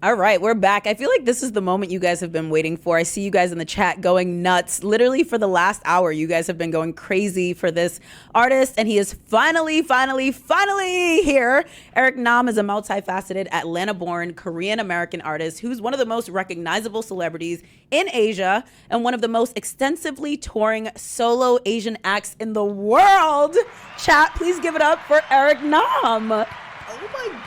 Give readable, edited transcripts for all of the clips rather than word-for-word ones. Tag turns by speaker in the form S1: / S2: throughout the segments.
S1: All right, we're back. I feel like this is the moment you guys have been waiting for. I see you guys in the chat going nuts. Literally for the last hour, you guys have been going crazy for this artist, and he is finally here. Eric Nam is a multifaceted Atlanta-born Korean-American artist who's one of the most recognizable celebrities in Asia and one of the most extensively touring solo Asian acts in the world. Chat, please give it up for Eric Nam.
S2: Oh my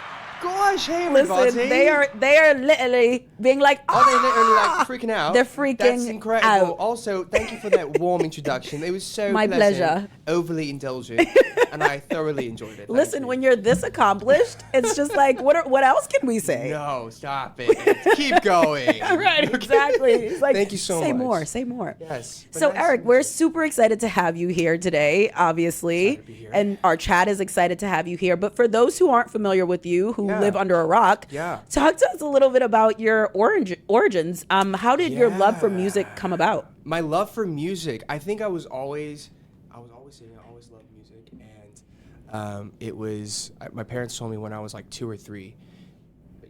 S2: gosh, hey everybody.
S1: Listen, they are literally being like,
S2: Are they literally like freaking out?
S1: They're freaking
S2: That's incredible.
S1: out.
S2: Also, thank you for that warm introduction. It was so
S1: My
S2: pleasant,
S1: pleasure.
S2: overly indulgent, and I thoroughly enjoyed it. Thank
S1: Listen,
S2: you.
S1: when you're this accomplished, it's just like, what else can we say?
S2: No, stop it. Keep going.
S1: Right, exactly. It's like,
S2: Thank you so
S1: say
S2: much.
S1: Say more.
S2: Yes.
S1: So
S2: Vanessa.
S1: Eric, we're super excited to have you here today, obviously.
S2: Excited to be here.
S1: And our chat is excited to have you here. But for those who aren't familiar with you, who
S2: Yeah.
S1: live under a rock,
S2: Yeah.
S1: talk to us a little bit about your origins. How did your love for
S2: Yeah.
S1: music come about?
S2: My love for music. I think I was always singing. I always loved music, and my parents told me when I was like 2 or 3.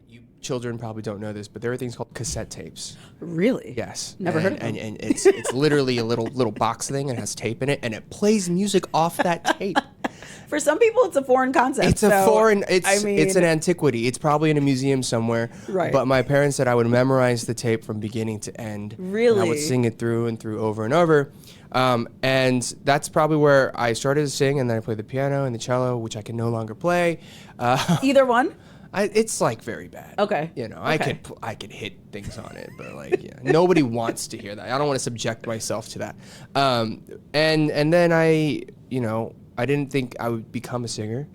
S2: You children probably don't know this, but there are things called cassette tapes.
S1: Really?
S2: Yes.
S1: Never heard of
S2: and, and it's literally a little box thing and has tape in it, and it plays music off that tape.
S1: For some people, it's a foreign concept.
S2: It's it's an
S1: mean,
S2: antiquity. It's probably in a museum somewhere.
S1: Right.
S2: But my parents said I would memorize the tape from beginning to end. And I
S1: Really?
S2: would sing it through and through over and over. And that's probably where I started to sing, and then I played the piano and the cello, which I can no longer play.
S1: either one?
S2: It's like very bad.
S1: Okay.
S2: You know,
S1: Okay.
S2: I could hit things on it, but like, yeah, nobody wants to hear that. I don't want to subject myself to that. And then I didn't think I would become a singer,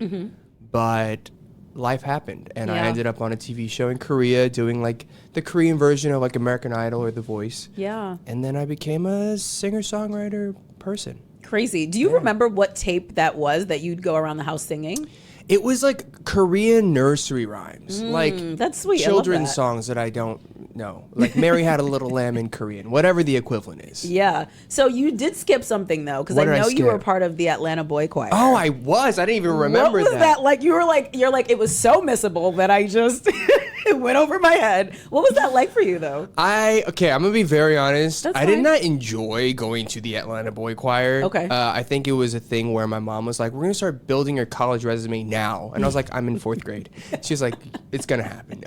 S2: but life happened, and I
S1: Yeah.
S2: ended up on a TV show in Korea doing like the Korean version of like American Idol or The Voice.
S1: Yeah.
S2: And then I became a singer-songwriter person.
S1: Crazy. Do you remember what tape that was that you'd go around the house singing?
S2: It was like Korean nursery rhymes, like
S1: that's sweet. I love
S2: children's
S1: that.
S2: songs that I don't know. Like Mary Had a Little Lamb in Korean, whatever the equivalent is.
S1: Yeah. So you did skip something though, because I
S2: What did I
S1: know you were
S2: skip?
S1: part of the Atlanta Boy Choir.
S2: Oh, I was. I didn't even remember
S1: what was that. Like you're like it was so missable that I just it went over my head. What was that like for you though?
S2: I'm gonna be very honest.
S1: That's
S2: I did
S1: fine.
S2: not enjoy going to the Atlanta Boy Choir.
S1: Okay.
S2: I think it was a thing where my mom was like, "We're gonna start building your college resume now," and I was like, "I'm in 4th grade." She's like, "It's gonna happen."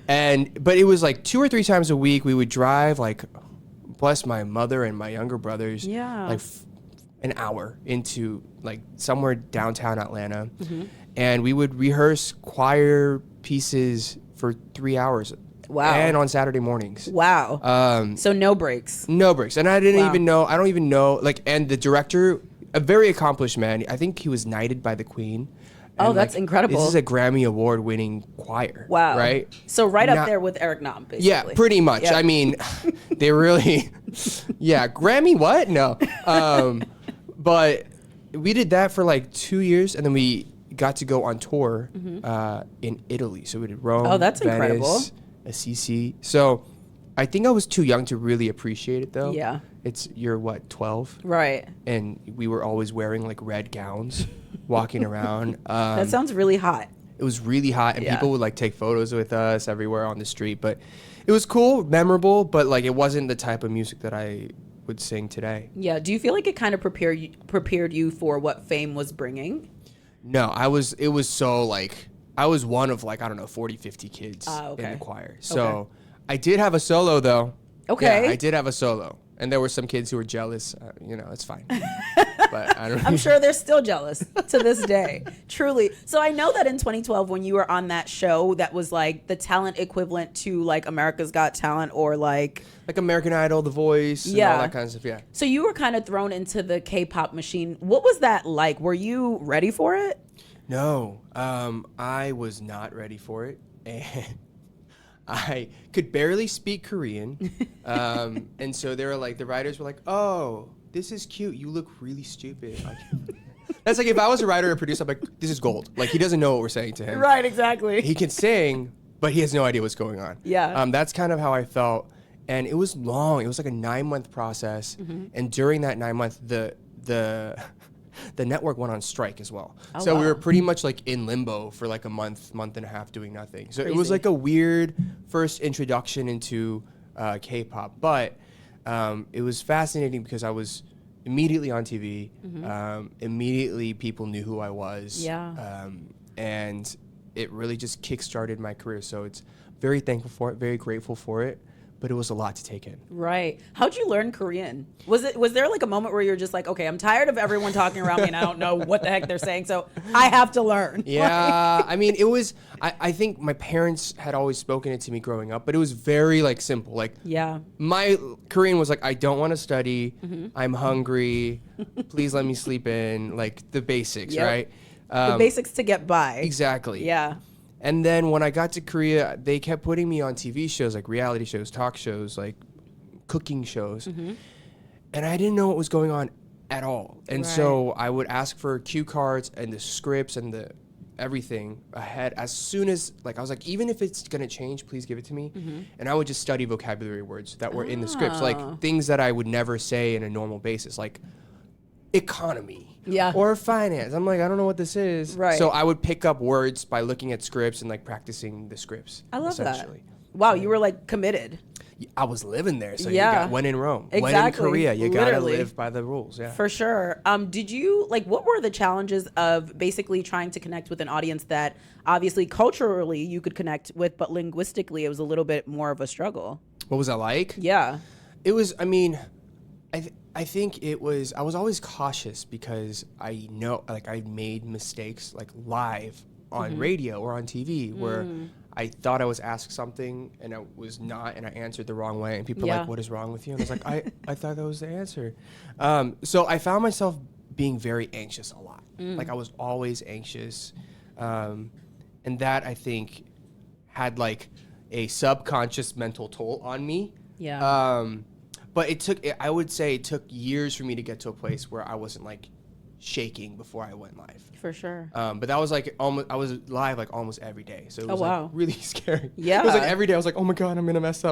S2: But it was like 2 or 3 times a week we would drive, like, bless my mother and my younger brothers,
S1: Yeah.
S2: like an hour into like somewhere downtown Atlanta,
S1: Mm-hmm.
S2: and we would rehearse choir pieces for 3 hours.
S1: Wow.
S2: And on Saturday mornings.
S1: Wow. So no breaks.
S2: No breaks. And I didn't
S1: Wow.
S2: even know, I don't even know, like, and the director, a very accomplished man, I think he was knighted by the Queen.
S1: Oh,
S2: And,
S1: that's
S2: like,
S1: incredible.
S2: This is a Grammy Award winning choir.
S1: Wow.
S2: Right?
S1: So right up
S2: Not-
S1: there with Eric Nam, basically.
S2: Yeah, pretty much.
S1: Yeah.
S2: I mean, they really, yeah, Grammy what? No. But we did that for like 2 years, and then we got to go on tour in Italy. So we did Rome,
S1: Oh, that's
S2: Venice,
S1: incredible.
S2: Assisi. So I think I was too young to really appreciate it, though.
S1: Yeah.
S2: You're what, 12?
S1: Right.
S2: And we were always wearing like red gowns, walking around.
S1: That sounds really hot.
S2: It was really hot, and
S1: Yeah.
S2: people would like take photos with us everywhere on the street. But it was cool, memorable, but like it wasn't the type of music that I would sing today.
S1: Yeah. Do you feel like it kind of prepared you for what fame was bringing?
S2: No, it was so like, I was one of like, I don't know, 40, 50 kids
S1: okay.
S2: in the choir. So I did have a solo though.
S1: Okay.
S2: Yeah, I did have a solo. And there were some kids who were jealous. It's fine. But I don't
S1: I'm sure they're still jealous to this day. Truly. So I know that in 2012, when you were on that show that was like the talent equivalent to like America's Got Talent or like.
S2: like American Idol, The Voice, and
S1: Yeah.
S2: all that kind of stuff. Yeah.
S1: So you were kind of thrown into the K-pop machine. What was that like? Were you ready for it?
S2: No, I was not ready for it, and I could barely speak Korean, and so they were like, the writers were like, "Oh, this is cute. You look really stupid." Like, that's like if I was a writer or producer, I'm like, "This is gold." Like he doesn't know what we're saying to him.
S1: Right, exactly.
S2: He can sing, but he has no idea what's going on.
S1: Yeah.
S2: That's kind of how I felt, and it was long. It was like a 9-month process,
S1: Mm-hmm.
S2: and during that 9 month, the the network went on strike as well.
S1: Oh,
S2: So we
S1: wow.
S2: were pretty much like in limbo for like a month and a half doing nothing. So it was
S1: Crazy.
S2: like a weird first introduction into K-pop, but it was fascinating because I was immediately on TV. Immediately people knew who I was.
S1: Yeah.
S2: And it really just kickstarted my career. So it's very thankful for it, very grateful for it, but it was a lot to take in.
S1: Right. How'd you learn Korean? Was there like a moment where you're just like, okay, I'm tired of everyone talking around me and I don't know what the heck they're saying, so I have to learn.
S2: Yeah, I mean, it was, I think my parents had always spoken it to me growing up, but it was very like simple. Like
S1: Yeah.
S2: my Korean was like, I don't want to study. I'm hungry. Please let me sleep in. Like the basics,
S1: Yep.
S2: right?
S1: The basics to get by.
S2: Exactly.
S1: Yeah.
S2: And then when I got to Korea, they kept putting me on TV shows, like reality shows, talk shows, like cooking shows. And I didn't know what was going on at all. And so I would ask for cue cards and the scripts and the everything ahead as soon as, like, I was like, even if it's going to change, please give it to me. And I would just study vocabulary words that were in the scripts, like things that I would never say in a normal basis, like economy.
S1: Yeah.
S2: Or finance. I'm like, I don't know what this is.
S1: Right.
S2: So I would pick up words by looking at scripts and like practicing the scripts.
S1: I love that.
S2: essentially.
S1: Wow, you were like committed.
S2: I was living there, so
S1: Yeah.
S2: you got when in Rome, when in
S1: Exactly.
S2: Korea, you
S1: Literally.
S2: gotta live by the rules. Yeah.
S1: For sure. Did you like what were the challenges of basically trying to connect with an audience that obviously culturally you could connect with, but linguistically it was a little bit more of a struggle?
S2: What was that like?
S1: Yeah.
S2: It was. I mean, I think it was. I was always cautious because I know, like, I made mistakes like live on radio or on TV where I thought I was asked something and I was not, and I answered the wrong way, and people were
S1: Yeah.
S2: like, "What is wrong with you?" And I was like, I thought that was the answer. So I found myself being very anxious a lot. Like I was always anxious, and that I think had like a subconscious mental toll on me.
S1: Yeah.
S2: But I would say it took years for me to get to a place where I wasn't like shaking before I went live.
S1: For sure.
S2: But that was like I was live like almost every day. So it was
S1: wow.
S2: like really scary.
S1: Yeah.
S2: It was like every day I was like, oh my God, I'm going to mess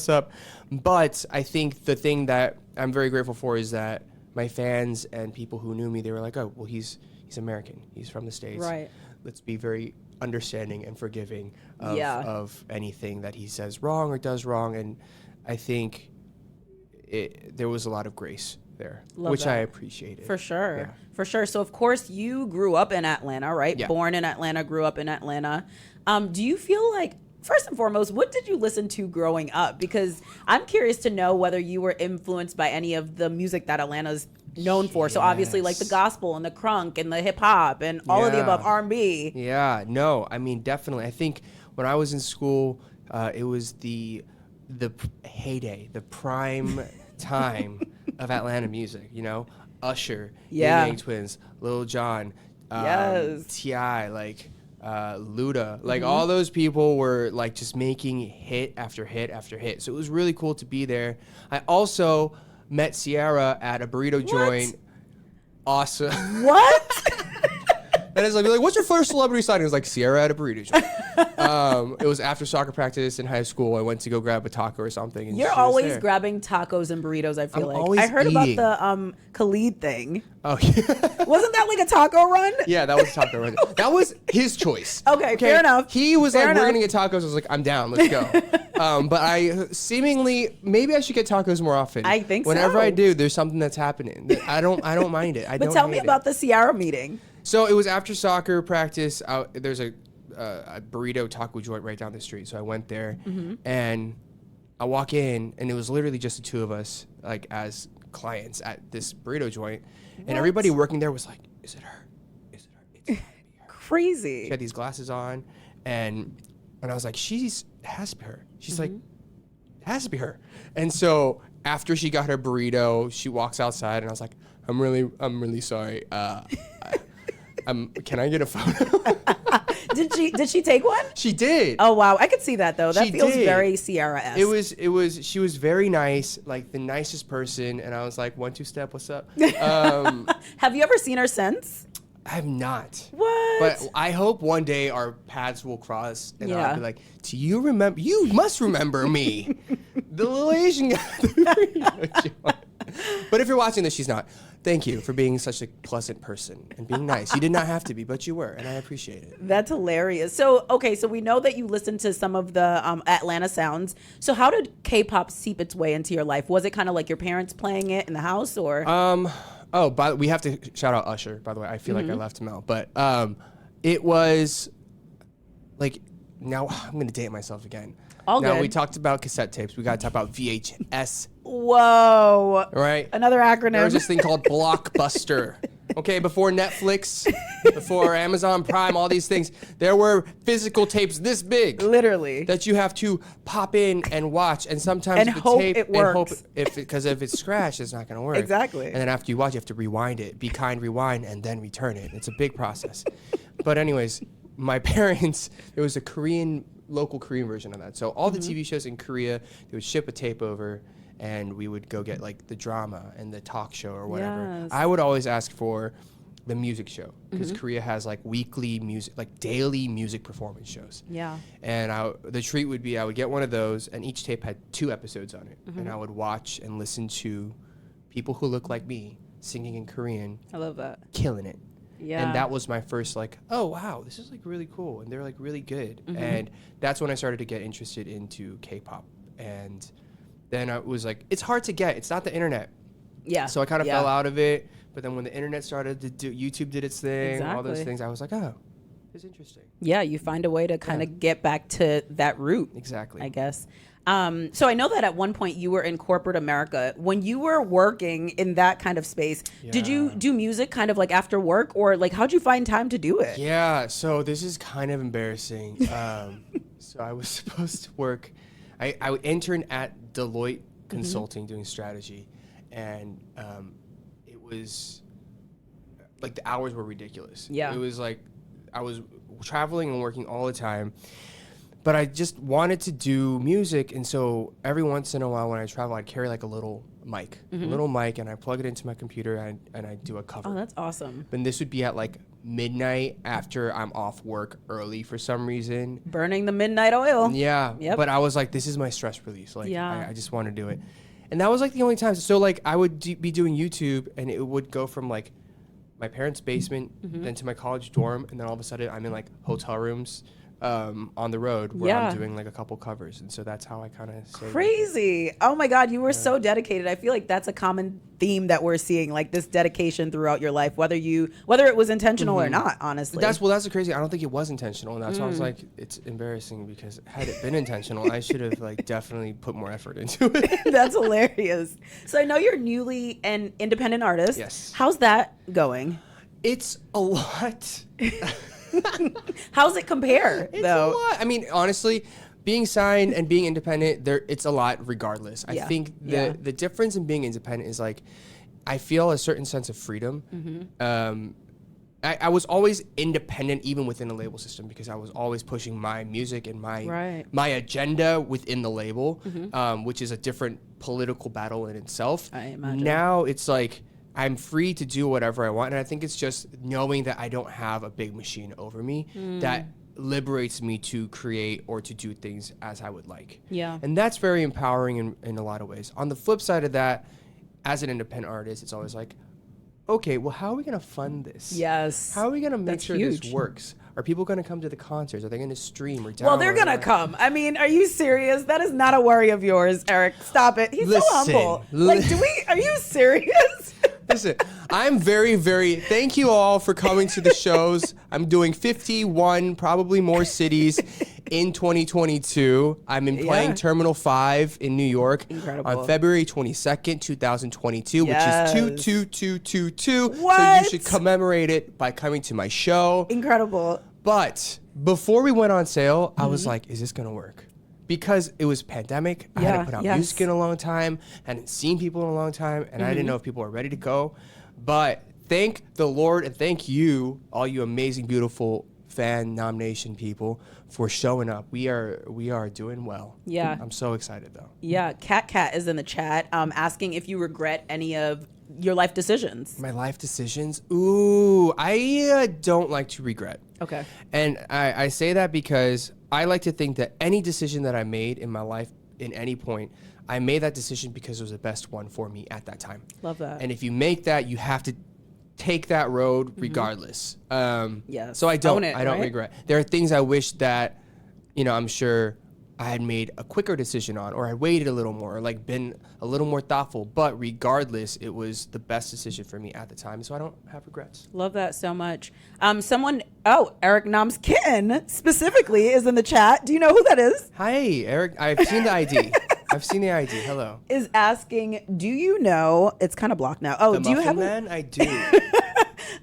S2: up. But I think the thing that I'm very grateful for is that my fans and people who knew me, they were like, oh, well, he's American. He's from the States.
S1: Right.
S2: Let's be very understanding and forgiving
S1: Yeah.
S2: of anything that he says wrong or does wrong. And I think there was a lot of grace there,
S1: Love
S2: which
S1: that.
S2: I appreciated.
S1: For sure.
S2: Yeah.
S1: For sure. So, of course, you grew up in Atlanta, right?
S2: Yeah.
S1: Born in Atlanta, grew up in Atlanta. Do you feel like, first and foremost, what did you listen to growing up? Because I'm curious to know whether you were influenced by any of the music that Atlanta's known for. So, obviously, like the
S2: Yes.
S1: gospel and the crunk and the hip hop and all of the
S2: Yeah.
S1: above, R&B.
S2: Yeah, no, I mean, definitely. I think when I was in school, it was the heyday, the prime time of Atlanta music, you know? Usher,
S1: Yeah.
S2: Yang Twins, Lil Jon,
S1: Yes.
S2: T.I., like Luda. Like all those people were like just making hit after hit after hit. So it was really cool to be there. I also met Ciara at a burrito joint. Awesome.
S1: What?
S2: And it's like, what's your first celebrity signing? It was like Ciara at a burrito joint. It was after soccer practice in high school. I went to go grab a taco or something. And
S1: You're
S2: she was
S1: always
S2: there.
S1: grabbing tacos and burritos, I feel
S2: I'm
S1: like.
S2: always
S1: I heard
S2: eating.
S1: about the Khalid thing.
S2: Oh, yeah.
S1: Wasn't that like a taco run?
S2: Yeah, that was taco run. That was his choice.
S1: Okay, fair enough.
S2: He was
S1: Fair
S2: like, we're
S1: enough.
S2: going to get tacos. I was like, I'm down. Let's go. But I seemingly, maybe I should get tacos more often.
S1: I think so.
S2: Whenever I do, there's something that's happening. I don't mind it. I
S1: But
S2: don't
S1: tell me
S2: hate
S1: about
S2: it.
S1: the Ciara meeting.
S2: So it was after soccer practice. There's a burrito taco joint right down the street. So I went there, and I walk in, and it was literally just the two of us, like as clients at this burrito joint, and everybody working there was like, "Is it her? Is it her? It's gotta be her."
S1: Crazy.
S2: She had these glasses on, and I was like, it has to be her. She's like, it has to be her. And so after she got her burrito, she walks outside, and I was like, I'm really sorry. Can I get a photo?
S1: Did she take one?
S2: She did.
S1: Oh wow, I could see that though. That
S2: She
S1: feels
S2: did.
S1: very Ciara-esque.
S2: She was very nice, like the nicest person. And I was like, 1, 2 step, what's up?
S1: Have you ever seen her since?
S2: I have not.
S1: What?
S2: But I hope one day our paths will cross and
S1: Yeah.
S2: I'll be like, do you remember? You must remember me. The little Asian guy. But if you're watching this, she's not. Thank you for being such a pleasant person and being nice. You did not have to be, but you were, and I appreciate it.
S1: That's hilarious. So, okay, so we know that you listened to some of the Atlanta sounds. So how did K-pop seep its way into your life? Was it kind of like your parents playing it in the house, or?
S2: We have to shout out Usher, by the way. I feel like I left him out. But it was like, now I'm going to date myself again.
S1: All
S2: now,
S1: good.
S2: we talked about cassette tapes. We got to talk about VHS.
S1: Whoa.
S2: Right?
S1: Another acronym.
S2: There was this thing called Blockbuster. Okay, before Netflix, before Amazon Prime, all these things, there were physical tapes this big.
S1: Literally.
S2: That you have to pop in and watch. And sometimes
S1: And
S2: the
S1: hope
S2: tape,
S1: it works.
S2: And hope because if it's scratched, it's not going to work.
S1: Exactly.
S2: And then after you watch, you have to rewind it. Be kind, rewind, and then return it. It's a big process. But anyways, my parents, there was a local Korean version of that. So all the TV shows in Korea, they would ship a tape over, and we would go get like the drama and the talk show or whatever.
S1: Yes.
S2: I would always ask for the music show because Korea has like weekly music, like daily music performance shows.
S1: Yeah.
S2: And the treat would be I would get one of those, and each tape had 2 episodes on it. And I would watch and listen to people who look like me singing in Korean,
S1: I love that.
S2: killing it.
S1: Yeah.
S2: And that was my first like, oh, wow, this is like really cool. And they're like really good. And that's when I started to get interested into K-pop. And then I was like, it's hard to get. It's not the internet.
S1: Yeah.
S2: So I kind of fell out of it. But then when the internet started to do, YouTube did its thing, all those
S1: Exactly.
S2: things, I was like, oh, it's interesting.
S1: Yeah, you find a way to kind of get back to that root.
S2: Exactly.
S1: I guess. So I know that at one point you were in corporate America. When you were working in that kind of space, did you do music kind of like after work, or like how'd you find time to do it?
S2: Yeah, so this is kind of embarrassing. So I was supposed to work, I interned at Deloitte Consulting doing strategy, and it was like the hours were ridiculous.
S1: Yeah.
S2: It was like I was traveling and working all the time. But I just wanted to do music, and so every once in a while when I travel, I'd carry like a little mic, and I plug it into my computer, and I do a cover.
S1: Oh, that's awesome.
S2: And this would be at like midnight after I'm off work early for some reason.
S1: Burning the midnight oil.
S2: Yeah,
S1: Yep.
S2: but I was like, this is my stress release. Like,
S1: Yeah.
S2: I just want to do it. And that was like the only time. So like I would be doing YouTube, and it would go from like my parents' basement, then to my college dorm, and then all of a sudden I'm in like hotel rooms on the road where
S1: Yeah.
S2: I'm doing like a couple covers. And so that's how I kind of say
S1: Crazy. Oh my God, you were so dedicated. I feel like that's a common theme that we're seeing, like this dedication throughout your life, whether it was intentional or not, honestly.
S2: That's the crazy. I don't think it was intentional, and that's why I was like, it's embarrassing because had it been intentional, I should have like definitely put more effort into it.
S1: That's hilarious. So I know you're newly an independent artist.
S2: Yes.
S1: How's that going?
S2: It's a lot.
S1: How's it compare,
S2: It's
S1: though?
S2: a lot. I mean, honestly, being signed and being independent, it's a lot regardless. I
S1: Yeah.
S2: think
S1: Yeah.
S2: the difference in being independent is like, I feel a certain sense of freedom. I was always independent even within the label system because I was always pushing my music and my agenda within the label, which is a different political battle in itself.
S1: I imagine.
S2: Now it's like I'm free to do whatever I want, and I think it's just knowing that I don't have a big machine over me that liberates me to create or to do things as I would like.
S1: Yeah.
S2: And that's very empowering in a lot of ways. On the flip side of that, as an independent artist, it's always like, okay, well, how are we going to fund this?
S1: Yes.
S2: How are we going to make
S1: That's
S2: sure
S1: huge.
S2: this works? Are people going to come to the concerts? Are they going to stream or download?
S1: Well, they're going to come. I mean, are you serious? That is not a worry of yours, Eric. Stop it. He's so humble. Like, are you serious?
S2: Listen, I'm very, very, thank you all for coming to the shows. I'm doing 51, probably more cities in 2022. I'm playing Terminal 5 in New York
S1: Incredible.
S2: on February 22nd, 2022,
S1: Yes.
S2: which is 22222. So
S1: What?
S2: you should commemorate it by coming to my show.
S1: Incredible.
S2: But before we went on sale, I was like, is this going to work? Because it was pandemic, I hadn't put out music in a long time, hadn't seen people in a long time, and I didn't know if people were ready to go. But thank the Lord and thank you, all you amazing, beautiful fan nomination people, for showing up. We are doing well.
S1: Yeah.
S2: I'm so excited though.
S1: Yeah. Cat is in the chat asking if you regret any of your life decisions.
S2: My life decisions? Ooh, I don't like to regret.
S1: Okay.
S2: And I say that because I like to think that any decision that I made in my life in any point, I made that decision because it was the best one for me at that time.
S1: Love that.
S2: And if you make that, you have to take that road regardless.
S1: Yes.
S2: So I don't
S1: Own it, right?
S2: regret. There are things I wish that, I'm sure I had made a quicker decision on, or I waited a little more, or like been a little more thoughtful. But regardless, it was the best decision for me at the time. So I don't have regrets.
S1: Love that so much. Eric Nam's kitten specifically is in the chat. Do you know who that is?
S2: Hi, Eric. I've seen the ID. I've seen the ID. Hello.
S1: Is asking, do you know, it's kind of blocked now. Oh,
S2: The
S1: do you
S2: Muffin
S1: have
S2: Man? I do.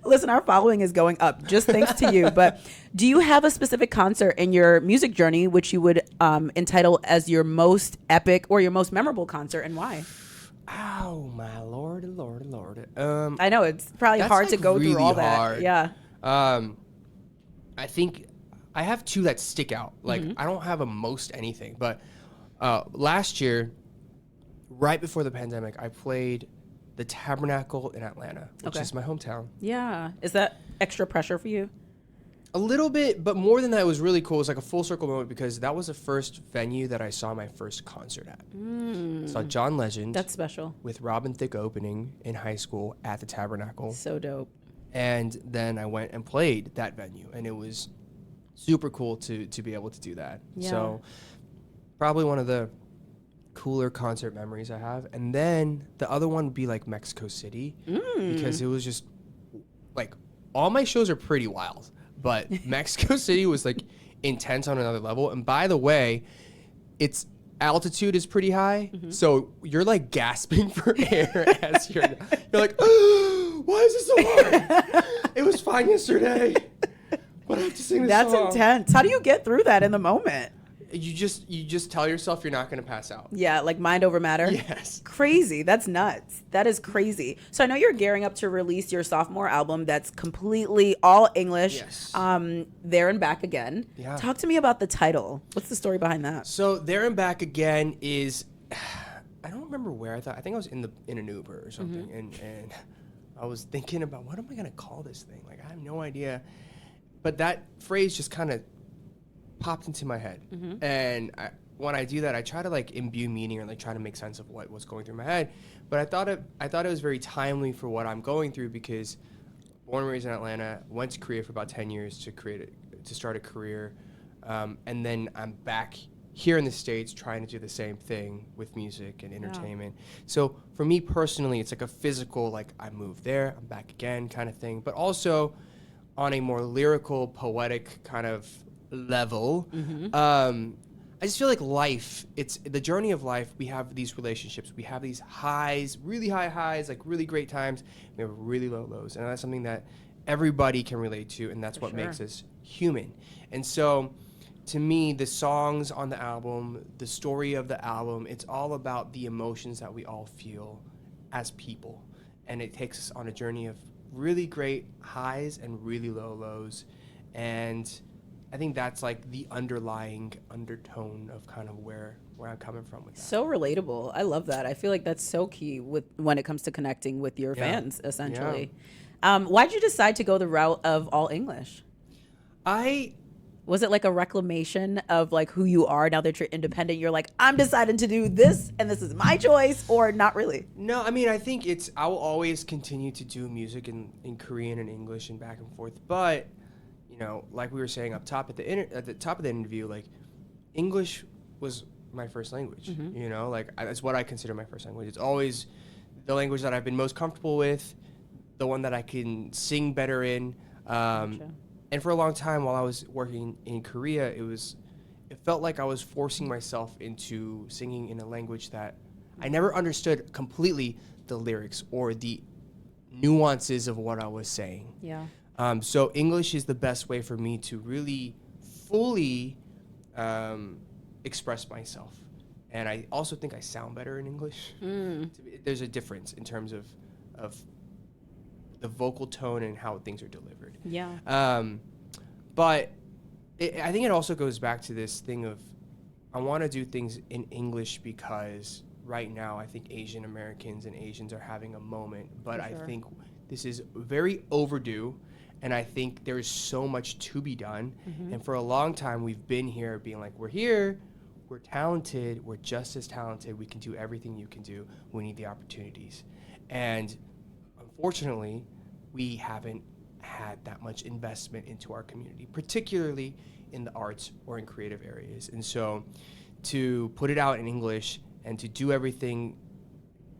S1: Listen, our following is going up just thanks to you. But do you have a specific concert in your music journey which you would entitle as your most epic or your most memorable concert, and why?
S2: Oh, my Lord.
S1: I know it's probably
S2: That's,
S1: hard
S2: like,
S1: to go through
S2: really
S1: all that.
S2: hard.
S1: Yeah.
S2: I think I have two that stick out. Like, I don't have a most anything, but last year, right before the pandemic, I played the Tabernacle in Atlanta, which is my hometown.
S1: Yeah. Is that extra pressure for you?
S2: A little bit, but more than that, it was really cool. It was like a full circle moment because that was the first venue that I saw my first concert at. Saw John Legend.
S1: That's special.
S2: With Robin Thicke opening in high school at the Tabernacle.
S1: So dope.
S2: And then I went and played that venue, and it was super cool to be able to do that.
S1: Yeah.
S2: So probably one of the cooler concert memories I have. And then the other one would be like Mexico City because it was just like all my shows are pretty wild, but Mexico City was like intense on another level. And by the way, its altitude is pretty high, so you're like gasping for air as you're like, oh, why is this so hard? It was fine yesterday, but I have to sing this
S1: That's
S2: song.
S1: intense. How do you get through that in the moment?
S2: You just tell yourself you're not going to pass out.
S1: Yeah, like mind over matter.
S2: Yes.
S1: Crazy. That's nuts. That is crazy. So I know you're gearing up to release your sophomore album that's completely all English.
S2: Yes.
S1: There and Back Again.
S2: Yeah.
S1: Talk to me about the title. What's the story behind that?
S2: So There and Back Again is, I don't remember where I think I was in an Uber or something, and I was thinking about what am I going to call this thing? Like I have no idea, but that phrase just kind of popped into my head, and when I do that, I try to like imbue meaning or like try to make sense of what's going through my head. But I thought it was very timely for what I'm going through because born and raised in Atlanta, went to Korea for about 10 years to start a career, and then I'm back here in the States trying to do the same thing with music and entertainment. So for me personally, it's like a physical, like I moved there, I'm back again kind of thing, but also on a more lyrical, poetic kind of level. I just feel like life, it's the journey of life. We have these relationships, we have these highs, really high highs, like really great times. We have really low lows, and that's something that everybody can relate to, and that's what makes us human. And so to me, the songs on the album, the story of the album, it's all about the emotions that we all feel as people, and it takes us on a journey of really great highs and really low lows. And I think that's like the underlying undertone of kind of where I'm coming from with that.
S1: So relatable. I love that. I feel like that's so key when it comes to connecting with your fans, essentially. Why'd you decide to go the route of all English? Was it like a reclamation of like who you are now that you're independent? You're like, I'm deciding to do this and this is my choice, or not really?
S2: No, I mean, I think I will always continue to do music in Korean and English and back and forth. But, like we were saying up top at the top of the interview, like English was my first language, that's what I consider my first language. It's always the language that I've been most comfortable with, the one that I can sing better in.
S1: Gotcha.
S2: And for a long time while I was working in Korea, it felt like I was forcing myself into singing in a language that I never understood completely the lyrics or the nuances of what I was saying.
S1: Yeah.
S2: So English is the best way for me to really fully express myself. And I also think I sound better in English. There's a difference in terms of the vocal tone and how things are delivered.
S1: Yeah.
S2: But I think it also goes back to this thing of I want to do things in English because right now I think Asian Americans and Asians are having a moment, but I think this is very overdue, and I think there's so much to be done. And for a long time we've been here being like, we're here, we're talented, we're just as talented, we can do everything you can do, we need the opportunities. And unfortunately, we haven't had that much investment into our community, particularly in the arts or in creative areas. And so to put it out in English and to do everything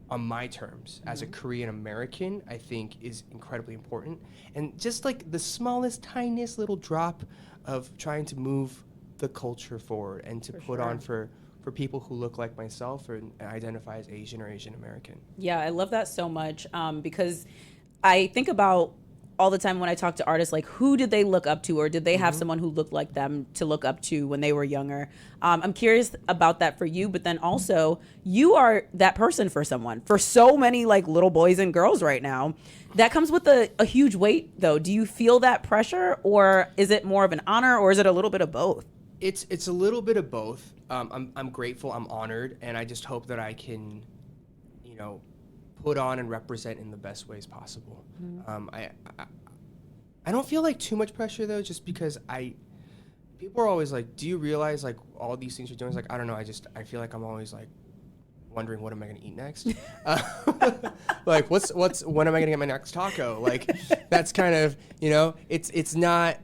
S2: on my terms as a Korean American, I think is incredibly important. And just like the smallest, tiniest little drop of trying to move the culture forward and to put on for people who look like myself or identify as Asian or Asian American.
S1: Yeah, I love that so much because I think about all the time when I talk to artists, like who did they look up to, or did they have someone who looked like them to look up to when they were younger? I'm curious about that for you, but then also you are that person for someone, for so many like little boys and girls right now. That comes with a huge weight though. Do you feel that pressure, or is it more of an honor, or is it a little bit of both?
S2: It's a little bit of both. I'm grateful, I'm honored, and I just hope that I can, put on and represent in the best ways possible. I don't feel like too much pressure though, just because people are always like, do you realize like all these things you're doing? It's like, I don't know, I feel like I'm always like wondering what am I gonna eat next? Like when am I gonna get my next taco? Like that's kind of, it's not,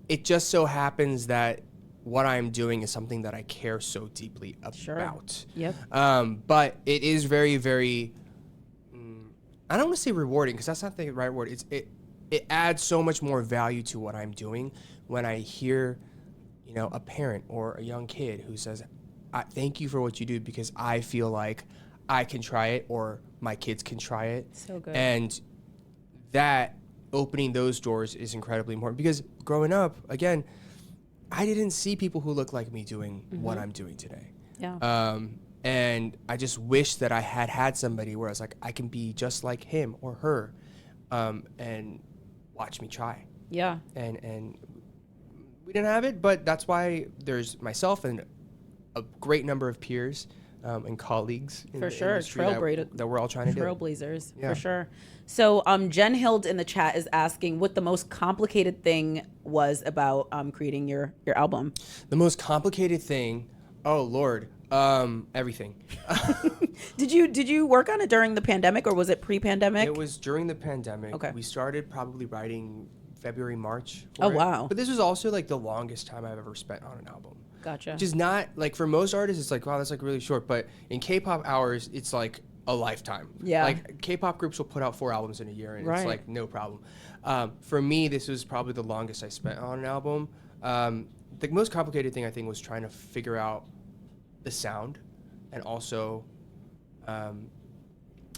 S2: it just so happens that what I'm doing is something that I care so deeply about.
S1: Sure. Yep.
S2: But it is very, very, I don't want to say rewarding because that's not the right word. It adds so much more value to what I'm doing when I hear, a parent or a young kid who says, thank you for what you do because I feel like I can try it or my kids can try it.
S1: So good.
S2: And that opening those doors is incredibly important because growing up, again, I didn't see people who look like me doing what I'm doing today.
S1: Yeah.
S2: And I just wish that I had somebody where I was like, I can be just like him or her, and watch me try.
S1: Yeah.
S2: And we didn't have it, but that's why there's myself and a great number of peers and colleagues in
S1: For
S2: the
S1: sure,
S2: industry that we're all trying to do.
S1: Trailblazers,
S2: Yeah.
S1: for sure. So Jen Hild in the chat is asking what the most complicated thing was about creating your album.
S2: The most complicated thing, oh Lord, everything.
S1: Did you work on it during the pandemic or was it pre-pandemic?
S2: It was during the pandemic.
S1: Okay.
S2: We started probably writing February, March.
S1: Oh, wow.
S2: But this was also like the longest time I've ever spent on an album.
S1: Gotcha.
S2: Which is not, like for most artists, it's like, wow, that's like really short. But in K-pop hours, it's like a lifetime.
S1: Yeah.
S2: Like K-pop groups will put out 4 albums in a year and
S1: Right.
S2: it's like no problem. For me, this was probably the longest I spent on an album. The most complicated thing I think was trying to figure out the sound and also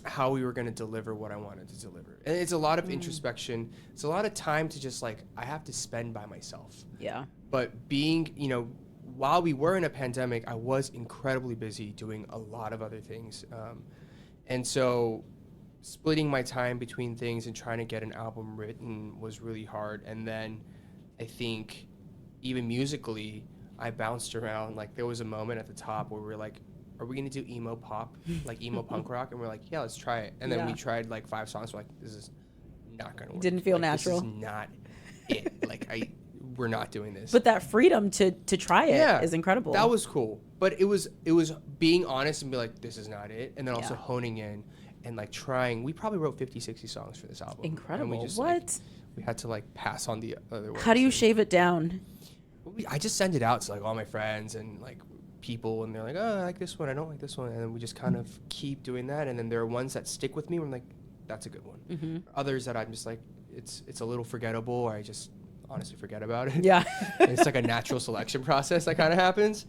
S2: how we were going to deliver what I wanted to deliver. And it's a lot of introspection. It's a lot of time to just like, I have to spend by myself.
S1: Yeah.
S2: But being, while we were in a pandemic, I was incredibly busy doing a lot of other things. And so splitting my time between things and trying to get an album written was really hard. And then I think even musically, I bounced around. Like there was a moment at the top where we were like, are we gonna do emo pop, like emo punk rock? And we're like, yeah, let's try it. And then we tried like 5 songs. We're like, this is not gonna work.
S1: Didn't feel
S2: like,
S1: natural.
S2: This is not it. Like we're not doing this.
S1: But that freedom to try it is incredible.
S2: That was cool. But it was being honest and be like, this is not it. And then also honing in and like trying. We probably wrote 50, 60 songs for this album.
S1: Incredible.
S2: And we just,
S1: what?
S2: Like, we had to like pass on the other ones.
S1: How do you shave it down?
S2: I just send it out to like all my friends and like people, and they're like, oh, I like this one, I don't like this one, and then we just kind of keep doing that. And then there are ones that stick with me where I'm like, that's a good one. Mm-hmm. Others that I'm just like, it's a little forgettable, or I just honestly forget about it.
S1: Yeah.
S2: It's like a natural selection process that kind of happens.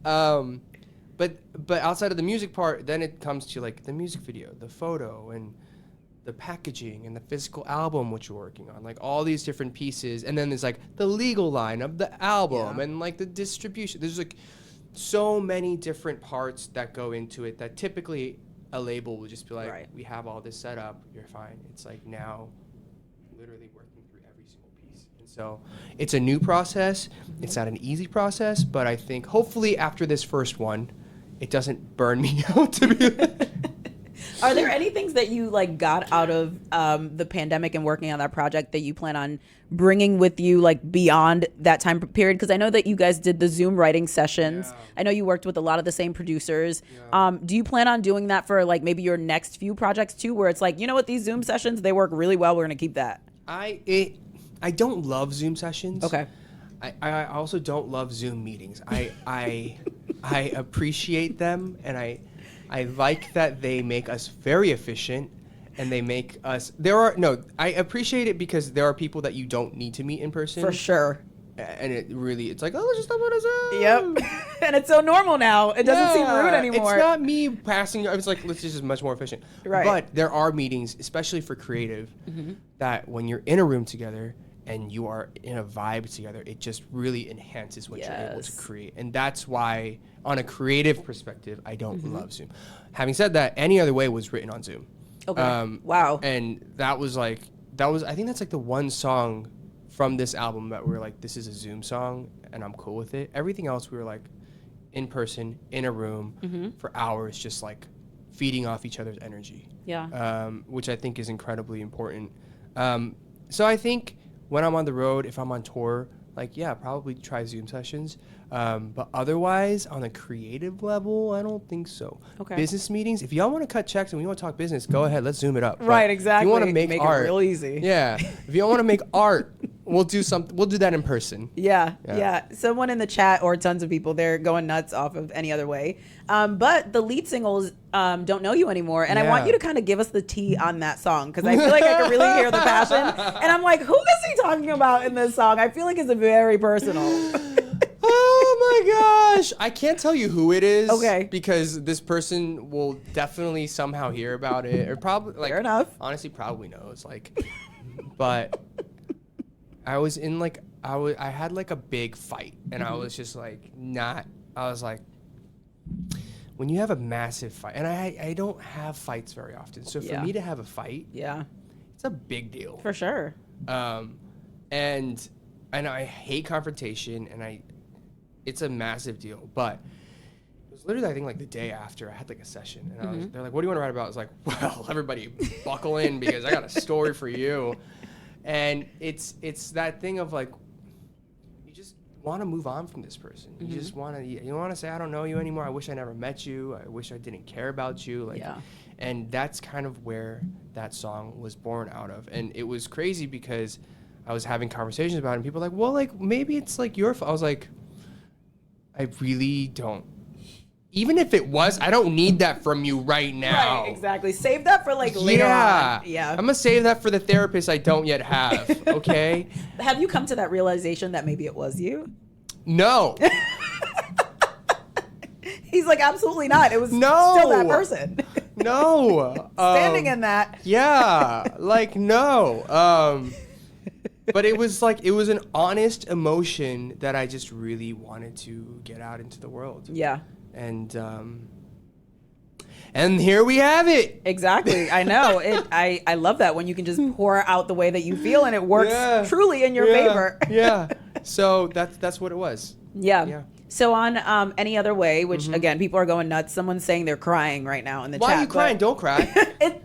S2: But outside of the music part, then it comes to like the music video, the photo, and the packaging and the physical album which you're working on, like all these different pieces. And then there's like the legal line of the album and like the distribution. There's like so many different parts that go into it that typically a label will just be like, we have all this set up, you're fine. It's like now literally working through every single piece. And so it's a new process. It's not an easy process, but I think hopefully after this first one, it doesn't burn me out to be
S1: Are there any things that you like got out of the pandemic and working on that project that you plan on bringing with you like beyond that time period? Because I know that you guys did the Zoom writing sessions.
S2: Yeah.
S1: I know you worked with a lot of the same producers.
S2: Yeah.
S1: Do you plan on doing that for like maybe your next few projects too, where it's like, you know what, these Zoom sessions, they work really well. We're gonna keep that.
S2: I don't love Zoom sessions.
S1: Okay.
S2: I also don't love Zoom meetings. I appreciate them, and I like that they make us very efficient, and they make us. I appreciate it because there are people that you don't need to meet in person.
S1: For sure.
S2: And it's like, oh, let's just talk about Zoom.
S1: Yep. And it's so normal now. It doesn't seem rude anymore.
S2: It's not me passing. It's like, this is much more efficient.
S1: Right.
S2: But there are meetings, especially for creative, that when you're in a room together and you are in a vibe together, it just really enhances what you're able to create. And that's why, on a creative perspective, I don't love Zoom. Having said that, Any Other Way was written on Zoom.
S1: Okay. Wow.
S2: And I think that's like the one song from this album that we were like, this is a Zoom song, and I'm cool with it. Everything else, we were like in person, in a room for hours, just like feeding off each other's energy.
S1: Yeah.
S2: Which I think is incredibly important. So I think when I'm on the road, if I'm on tour, like, yeah, probably try Zoom sessions. But otherwise, on a creative level, I don't think so.
S1: Okay.
S2: Business meetings, if y'all want to cut checks and we want to talk business, go ahead, let's Zoom it up.
S1: Right,
S2: But
S1: exactly.
S2: If you want to make art,
S1: it real easy.
S2: Yeah. If you want to make art, we'll do that in person.
S1: Yeah. Someone in the chat, or tons of people, they're going nuts off of Any Other Way. But the lead singles Don't Know You Anymore. And I want you to kind of give us the tea on that song, because I feel like I can really hear the passion. And I'm like, who is he talking about in this song? I feel like it's very personal.
S2: Oh my gosh. I can't tell you who it is.
S1: Okay.
S2: Because this person will definitely somehow hear about it, or probably, like,
S1: Fair enough.
S2: honestly, probably knows. Like, but I was in like, I had like a big fight, and I was just like, I was like, when you have a massive fight, and I don't have fights very often. So for me to have a fight, it's a big deal.
S1: For sure.
S2: And I hate confrontation, and it's a massive deal. But it was literally, I think, like the day after I had like a session, and they're like, "What do you want to write about?" I was like, "Well, everybody buckle in, because I got a story for you." And it's that thing of like, you just want to move on from this person. You just want to say, "I don't know you anymore. I wish I never met you. I wish I didn't care about you." Like, and that's kind of where that song was born out of. And it was crazy because I was having conversations about it, and people were like, well, like, maybe it's like your fault. I was like, I really don't. Even if it was, I don't need that from you right now.
S1: Right, exactly. Save that for like later on. Yeah.
S2: I'm going to save that for the therapist I don't yet have, okay?
S1: Have you come to that realization that maybe it was you?
S2: No.
S1: He's like, absolutely not. It was still that person.
S2: No.
S1: Standing in that.
S2: Yeah. Like, no. But it was an honest emotion that I just really wanted to get out into the world.
S1: Yeah.
S2: And here we have it.
S1: Exactly. I know. I love that when you can just pour out the way that you feel, and it works truly in your favor.
S2: Yeah. So that's what it was.
S1: Yeah. So on Any Other Way, which again, people are going nuts. Someone's saying they're crying right now in the chat.
S2: Why are you crying? Don't cry.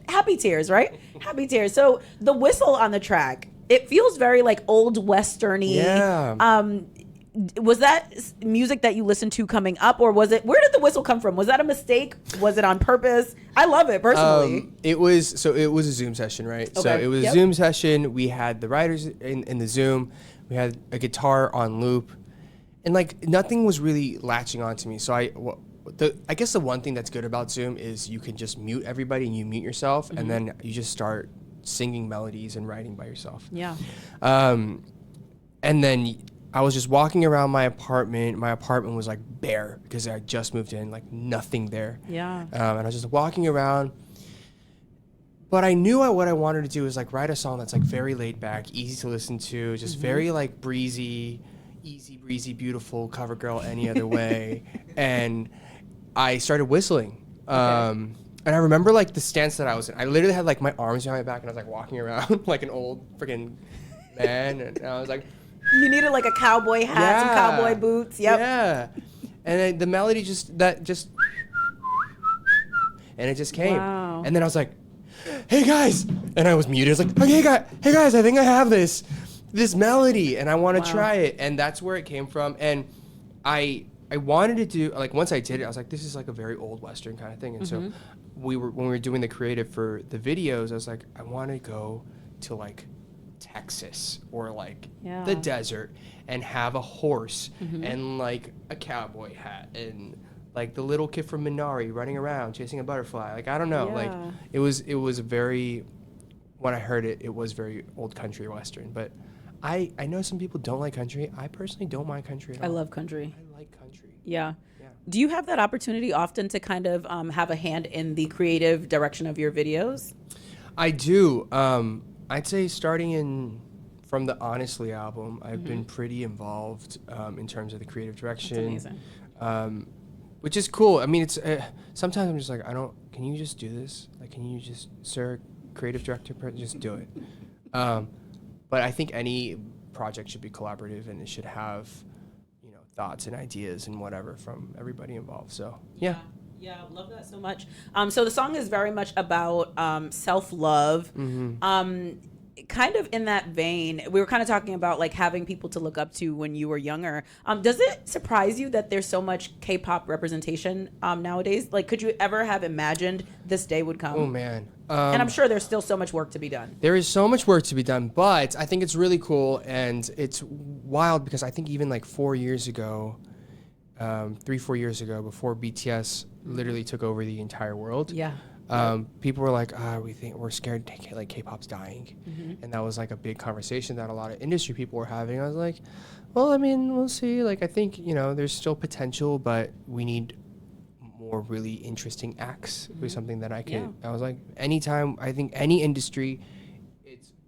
S1: Happy tears, right? Happy tears. So the whistle on the track, it feels very like old westerny.
S2: Yeah.
S1: Was that music that you listened to coming up, or was it? Where did the whistle come from? Was that a mistake? Was it on purpose? I love it personally.
S2: It was a Zoom session, right?
S1: Okay.
S2: So it was a Zoom session. We had the writers in the Zoom. We had a guitar on loop, and like nothing was really latching onto me. So I guess the one thing that's good about Zoom is you can just mute everybody and you mute yourself, and then you just start singing melodies and writing by yourself.
S1: Yeah.
S2: And then I was just walking around my apartment. My apartment was like bare because I just moved in, like nothing there.
S1: Yeah.
S2: And I was just walking around. But I knew what I wanted to do is like write a song that's like very laid back, easy to listen to, just very like breezy, easy breezy, beautiful, cover girl Any Other Way. And I started whistling. And I remember like the stance that I was in. I literally had like my arms behind my back, and I was like walking around like an old freaking man. And I was like,
S1: you needed like a cowboy hat, some cowboy boots. Yep.
S2: Yeah. And then the melody just and it just came.
S1: Wow.
S2: And then I was like, hey guys, and I was muted. I was like, okay, hey guys, I think I have this melody, and I want to try it. And that's where it came from. And I wanted to do, like, once I did it, I was like, this is like a very old Western kind of thing. And so when we were doing the creative for the videos, I was like, I want to go to like Texas or like the desert and have a horse and like a cowboy hat and like the little kid from Minari running around chasing a butterfly. Like, I don't know. Like, it was a very, when I heard it, it was very old country Western. But I know some people don't like country. I personally don't mind country at all.
S1: I love country.
S2: I like country.
S1: Yeah. Do you have that opportunity often to kind of have a hand in the creative direction of your videos?
S2: I do. I'd say starting from the Honestly album, I've been pretty involved in terms of the creative direction.
S1: That's amazing.
S2: Which is cool. I mean, it's sometimes I'm just like, can you just do this? Like, can you just, sir, creative director, just do it. But I think any project should be collaborative, and it should have, thoughts and ideas and whatever from everybody involved. So, yeah.
S1: Yeah, love that so much. So the song is very much about self-love. Kind of in that vein, we were kind of talking about like having people to look up to when you were younger. Does it surprise you that there's so much K-pop representation nowadays? Like, could you ever have imagined this day would come?
S2: Oh, man.
S1: And I'm sure there's still so much work to be done.
S2: There is so much work to be done, but I think it's really cool, and it's wild because I think even like 4 years ago, 3-4 years ago, before BTS literally took over the entire world.
S1: Yeah.
S2: People were like, we're scared like K-pop's dying. And that was like a big conversation that a lot of industry people were having. I was like, well, I mean, we'll see. Like, I think, there's still potential, but we need more really interesting acts with something that I was like, anytime, I think any industry,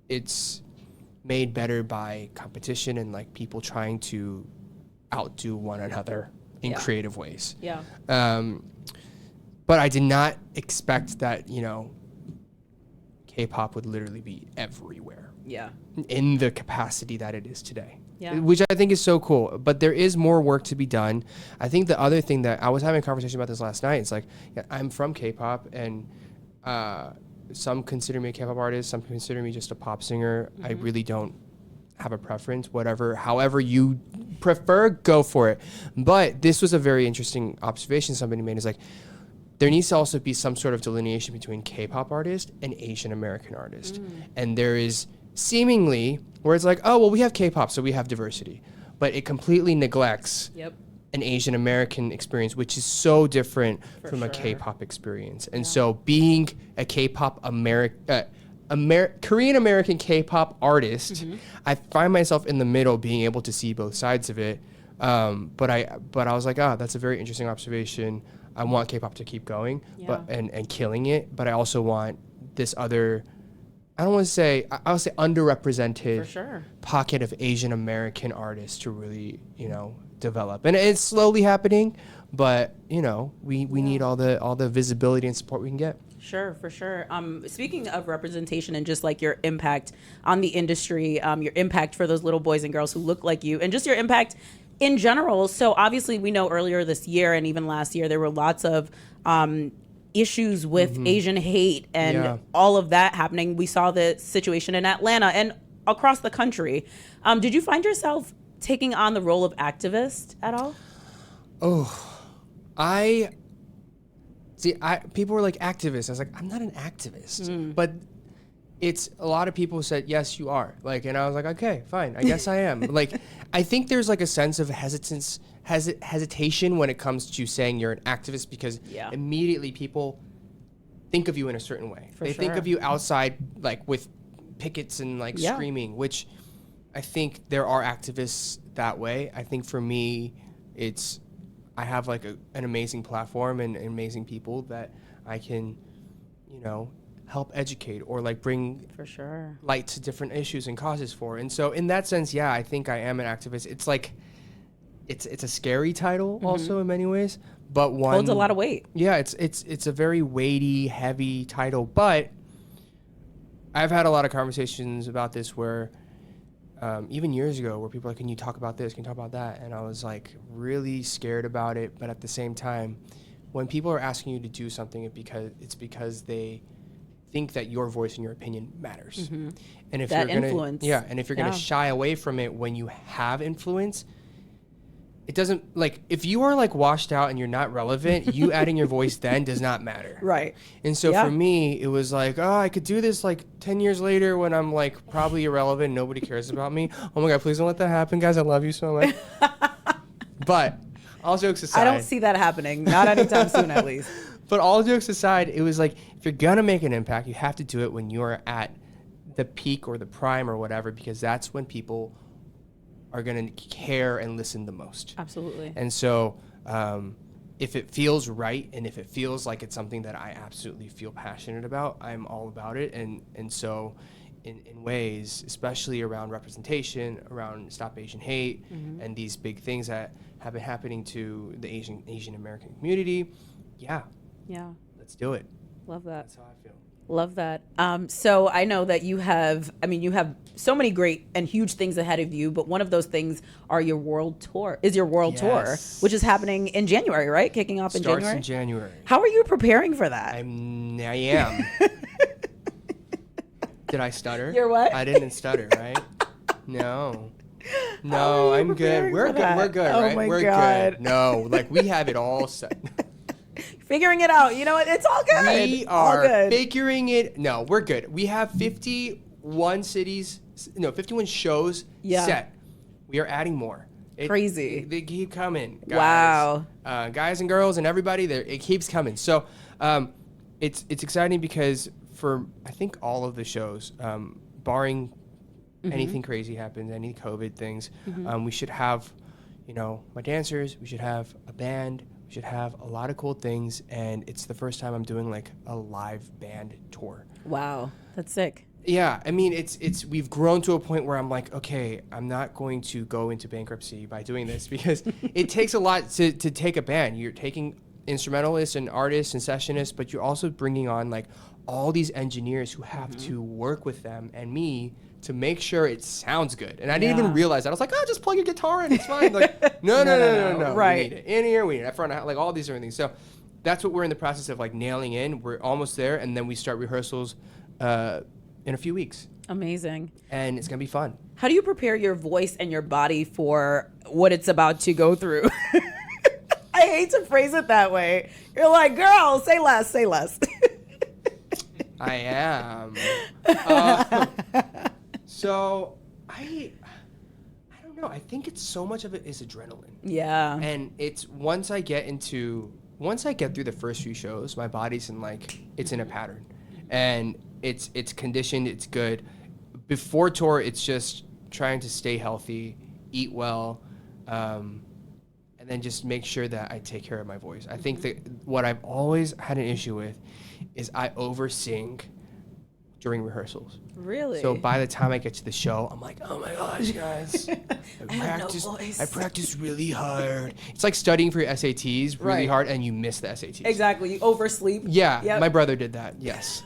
S2: it's made better by competition and like people trying to outdo one another in creative ways.
S1: Yeah.
S2: But I did not expect that, K-pop would literally be everywhere.
S1: Yeah.
S2: In the capacity that it is today.
S1: Yeah.
S2: Which I think is so cool. But there is more work to be done. I think the other thing that I was having a conversation about this last night, it's like, I'm from K-pop, and some consider me a K-pop artist, some consider me just a pop singer. I really don't have a preference, however you prefer, go for it. But this was a very interesting observation somebody made, is like, there needs to also be some sort of delineation between K-pop artist and Asian American artist. And there is seemingly where it's like, oh, well, we have K-pop, so we have diversity. But it completely neglects an Asian American experience, which is so different from a K-pop experience. And so being a K-pop Korean American K-pop artist, I find myself in the middle, being able to see both sides of it. But I was like, that's a very interesting observation. I want K-pop to keep going, but and killing it. But I also want this other, I'll say underrepresented pocket of Asian American artists to really, develop. And it's slowly happening, but we need all the visibility and support we can get.
S1: Sure, for sure. Speaking of representation and just like your impact on the industry, your impact for those little boys and girls who look like you, and just your impact in general. So obviously we know earlier this year and even last year, there were lots of issues with Asian hate and all of that happening. We saw the situation in Atlanta and across the country. Did you find yourself taking on the role of activist at all?
S2: People were like, activist. I was like, I'm not an activist. But it's a lot of people said, yes, you are. Like, and I was like, okay, fine. I guess I am. Like, I think there's like a sense of hesitation when it comes to saying you're an activist, because immediately people think of you in a certain way. They think of you outside, like with pickets and like screaming, which I think there are activists that way. I think for me, I have like an amazing platform and amazing people that I can, help educate or like bring light to different issues and causes for. And so in that sense, I think I am an activist. It's like, it's a scary title also in many ways, but one
S1: holds a lot of weight.
S2: Yeah, it's a very weighty, heavy title, but I've had a lot of conversations about this where even years ago where people are like, can you talk about this? Can you talk about that? And I was like really scared about it, but at the same time, when people are asking you to do something, it's because they think that your voice and your opinion matters. And if
S1: That
S2: you're gonna,
S1: influence.
S2: and if you're gonna shy away from it when you have influence, it doesn't, like, if you are like washed out and you're not relevant, you adding your voice then does not matter.
S1: Right.
S2: And so for me, it was like, oh, I could do this like 10 years later when I'm like probably irrelevant, nobody cares about me. Oh my God, please don't let that happen, guys. I love you so much. But all jokes aside,
S1: I don't see that happening. Not anytime soon, at least.
S2: but all jokes aside, it was like, if you're gonna make an impact, you have to do it when you're at the peak or the prime or whatever, because that's when people are gonna care and listen the most.
S1: Absolutely.
S2: And so if it feels right and if it feels like it's something that I absolutely feel passionate about, I'm all about it. And so in ways, especially around representation, around Stop Asian Hate, and these big things that have been happening to the Asian American community, yeah, let's do it.
S1: Love that.
S2: That's how I feel.
S1: Love that. So I know that you have so many great and huge things ahead of you, but one of those things are your world tour,
S2: Yes.
S1: which is happening in January, right? Kicking off in
S2: Starts
S1: January?
S2: in January.
S1: How are you preparing for that?
S2: I am. Did I stutter?
S1: You're what?
S2: I didn't stutter, right? No.
S1: How
S2: No,
S1: are you
S2: I'm good.
S1: preparing
S2: We're
S1: for
S2: good.
S1: that?
S2: We're good,
S1: Oh
S2: right?
S1: my
S2: We're
S1: God.
S2: good. No, like we have it all set.
S1: Figuring it out. You know what? It's all good.
S2: We
S1: all
S2: are
S1: good.
S2: figuring it. No, we're good. We have 51 shows set. We are adding more.
S1: Crazy.
S2: They keep coming. Guys.
S1: Wow.
S2: Guys and girls and everybody there, it keeps coming. So it's exciting because for I think all of the shows, barring anything crazy happens, any COVID things, we should have, my dancers, we should have a band, we should have a lot of cool things, and it's the first time I'm doing like a live band tour.
S1: Wow. That's sick.
S2: Yeah, I mean, we've grown to a point where I'm like, okay, I'm not going to go into bankruptcy by doing this because it takes a lot to take a band. You're taking instrumentalists and artists and sessionists, but you're also bringing on like all these engineers who have to work with them and me to make sure it sounds good. And I didn't even realize that. I was like, oh, just plug your guitar in, it's fine. Like, no.
S1: Right.
S2: We need it in here, we need it up front, like all these different things. So that's what we're in the process of like nailing in. We're almost there, and then we start rehearsals in a few weeks.
S1: Amazing.
S2: And it's gonna be fun.
S1: How do you prepare your voice and your body for what it's about to go through? I hate to phrase it that way. You're like, girl, say less, say less.
S2: I am. So I don't know. I think it's so much of it is adrenaline.
S1: Yeah.
S2: And it's once I get through the first few shows, my body's it's in a pattern, and it's conditioned. It's good. Before tour, it's just trying to stay healthy, eat well, and then just make sure that I take care of my voice. I think that what I've always had an issue with is I over-sing during rehearsals.
S1: Really?
S2: So by the time I get to the show, I'm like, oh my gosh, guys, I practiced really hard. It's like studying for your SATs really hard and you miss the SATs.
S1: Exactly. You oversleep.
S2: Yeah,
S1: Yep.
S2: my brother did that, yes.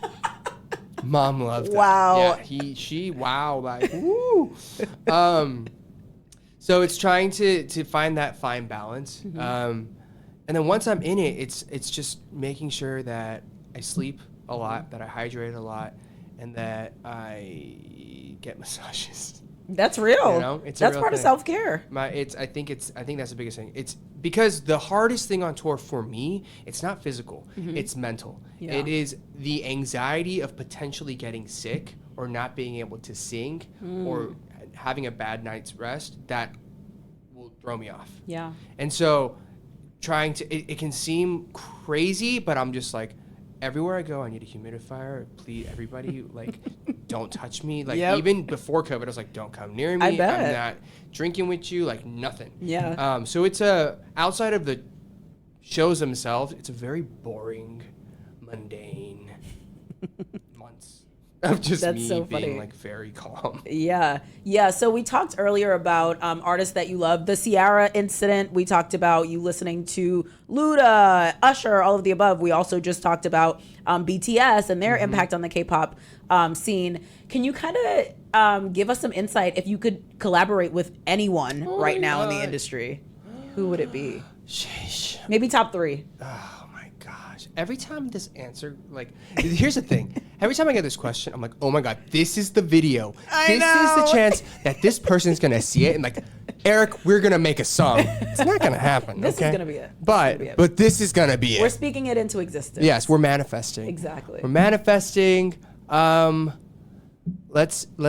S2: Mom loved that.
S1: Wow.
S2: Yeah, wow, like, woo. So it's trying to find that fine balance. And then once I'm in it, it's just making sure that I sleep a lot, that I hydrate a lot, and that I get massages.
S1: That's real.
S2: It's
S1: that's
S2: a real
S1: part of
S2: thing.
S1: self-care.
S2: I think that's the biggest thing. It's because the hardest thing on tour for me, it's not physical, it's mental.
S1: Yeah.
S2: It is the anxiety of potentially getting sick or not being able to sing or having a bad night's rest that will throw me off.
S1: Yeah.
S2: And so it can seem crazy, but I'm just like, everywhere I go, I need a humidifier. Please, everybody, don't touch me. Even before COVID, I was like, don't come near me.
S1: I bet.
S2: I'm not drinking with you, nothing.
S1: Yeah.
S2: So it's outside of the shows themselves, it's a very boring, mundane months of just
S1: That's
S2: me
S1: so
S2: being
S1: funny.
S2: very calm.
S1: Yeah. So we talked earlier about artists that you love. The Ciara incident. We talked about you listening to Luda, Usher, all of the above. We also just talked about BTS and their impact on the K-pop scene. Can you kind of give us some insight if you could collaborate with anyone right now in the industry? Who would it be?
S2: Sheesh.
S1: Maybe top 3.
S2: Oh my every time this answer, like, here's the thing. Every time I get this question, I'm like, oh my God, this is the video. This is the chance that this person's going to see it. And like, Eric, we're going to make a song. It's not going to happen.
S1: This
S2: okay?
S1: is going to be it.
S2: But this is going to be it.
S1: We're speaking it into existence.
S2: Yes, we're manifesting.
S1: Exactly.
S2: We're manifesting. Let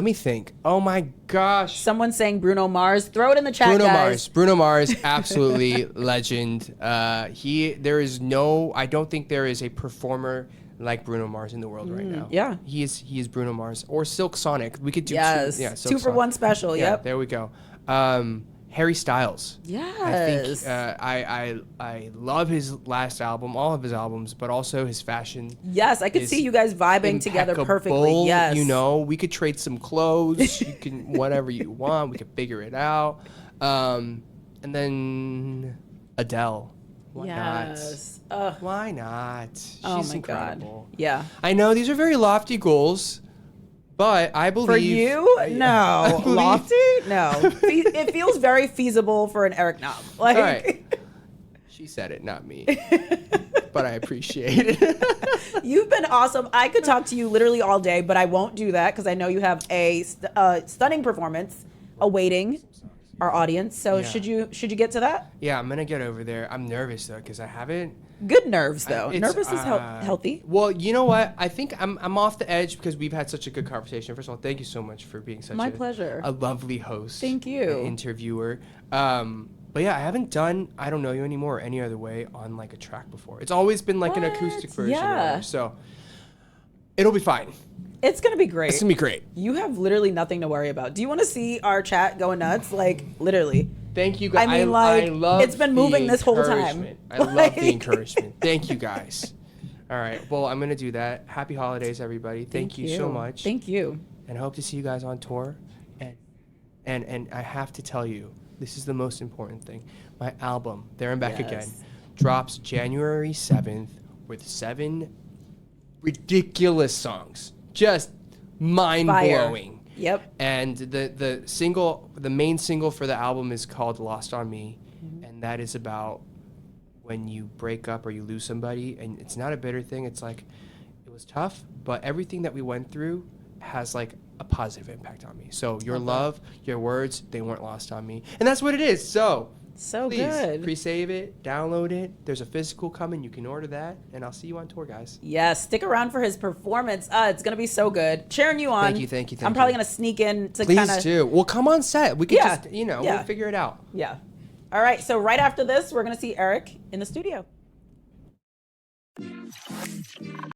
S2: me think. Oh my gosh.
S1: Someone's saying Bruno Mars. Throw it in the chat, guys.
S2: Bruno Mars, absolutely legend. I don't think there is a performer like Bruno Mars in the world right now.
S1: Yeah.
S2: He is Bruno Mars or Silk Sonic. We could do
S1: Yes.
S2: Silk
S1: 2 for 1 special.
S2: Yeah,
S1: Yep.
S2: there we go. Harry Styles.
S1: Yes.
S2: I think I love his last album, all of his albums, but also his fashion.
S1: Yes, I could see you guys vibing together perfectly.
S2: Impeccable.
S1: Yes.
S2: You know, we could trade some clothes. You can whatever you want. We could figure it out. And then Adele. Why
S1: Yes.
S2: not? Why not?
S1: Oh
S2: She's
S1: my
S2: incredible.
S1: God. Yeah.
S2: I know these are very lofty goals, but I believe
S1: For you? No.
S2: believe-
S1: Lofty? No. It feels very feasible for an Eric Knob. Like,
S2: All right. She said it, not me. But I appreciate it.
S1: You've been awesome. I could talk to you literally all day, but I won't do that because I know you have a stunning performance awaiting our audience. So
S2: Yeah.
S1: should you get to that?
S2: Yeah, I'm gonna get over there. I'm nervous though because I haven't.
S1: Good nerves though.
S2: It's,
S1: Nervous is healthy.
S2: Well, you know what? I think I'm off the edge because we've had such a good conversation. First of all, thank you so much for being such
S1: My pleasure.
S2: a lovely host.
S1: Thank you.
S2: An interviewer. But yeah, I haven't done I Don't Know You Anymore or Any Other Way on like a track before. It's always been like an acoustic
S1: What?
S2: version.
S1: Yeah.
S2: Or so it'll be fine.
S1: It's gonna be great.
S2: It's gonna be great.
S1: You have literally nothing to worry about. Do you want to see our chat going nuts? Like literally.
S2: Thank you guys.
S1: I mean, like,
S2: I love
S1: it's been moving
S2: the
S1: this whole time.
S2: encouragement. I love
S1: Like-
S2: the encouragement. Thank you guys. All right. Well, I'm gonna do that. Happy holidays, everybody. Thank you so much.
S1: Thank you.
S2: And I hope to see you guys on tour. And I have to tell you, this is the most important thing. My album, There and Back Again,
S1: Yes.
S2: drops January 7th with 7 ridiculous songs. Just mind-blowing.
S1: Yep.
S2: And the main single for the album is called Lost on Me. And that is about when you break up or you lose somebody. And it's not a bitter thing. It's like, it was tough, but everything that we went through has like a positive impact on me. So your love, your words, they weren't lost on me. And that's what it is. So please
S1: Good.
S2: pre-save it, download it. There's a physical coming. You can order that. And I'll see you on tour, guys.
S1: Yes, stick around for his performance. It's gonna be so good. Cheering you on.
S2: Thank you.
S1: I'm probably gonna sneak in to
S2: Please
S1: kind of.
S2: do. Well, come on set. We can
S1: Yeah.
S2: just,
S1: Yeah.
S2: we'll figure it out.
S1: Yeah. All right. So right after this, we're gonna see Eric in the studio.